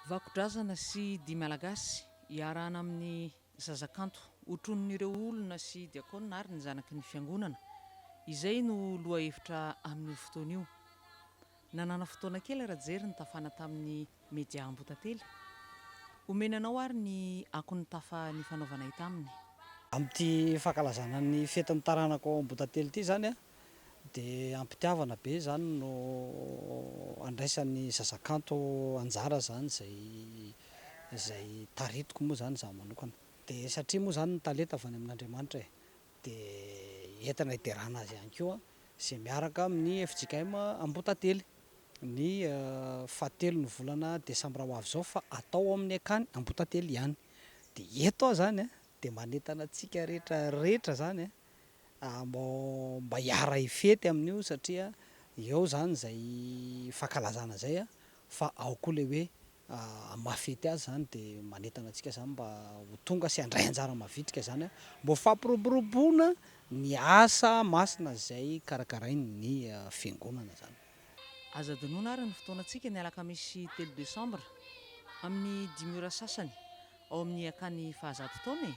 vakodrazana sy dia malagasy hiarahana amin'ny zazakanto hotronon'ireo olona sy diakona ary ny zanaky ny fiangonana izay no loha hevitra amin'ny fotoana io. Nanana fotoana kely rajery ny tafana tamin'ny media Ambotately. Omenanao ary ny akon'ny tafa ny fanaovana ita aminy. Amin'ity fankalazana ny fetin'ny taranako Ambotately ity zany dia ampitiavana be zany no andraisan'ny zazakanto anjara zany izay taritiko moa zany za manokana. Dia satria moa zany ny talenta avy any amin'Andriamanitra dia entina hiderana azy ihany koa izay miaraka amin'ny FJKM Ambotately ny 7 ny volana desambra ho avy zao fa atao amin'ny akany Ambotately ihany. Dia eto zany dia manentana antsika rehetra zany mba hiara hifety amin'io satria eo zany izay fankalazana zay fa ao koa ilay hoe mafety azy zany dia manentana antsika zany mba ho tonga sy handray anjara mavitrika zany mba fampiroboroboana ny asa masina izay karakarainy ny fiangonana zany. Aza dinoana ary ny fotoanantsika ny alakamisy 3 desambra amin'ny 5 ora sasany ao amin'ny akany fahazatotaona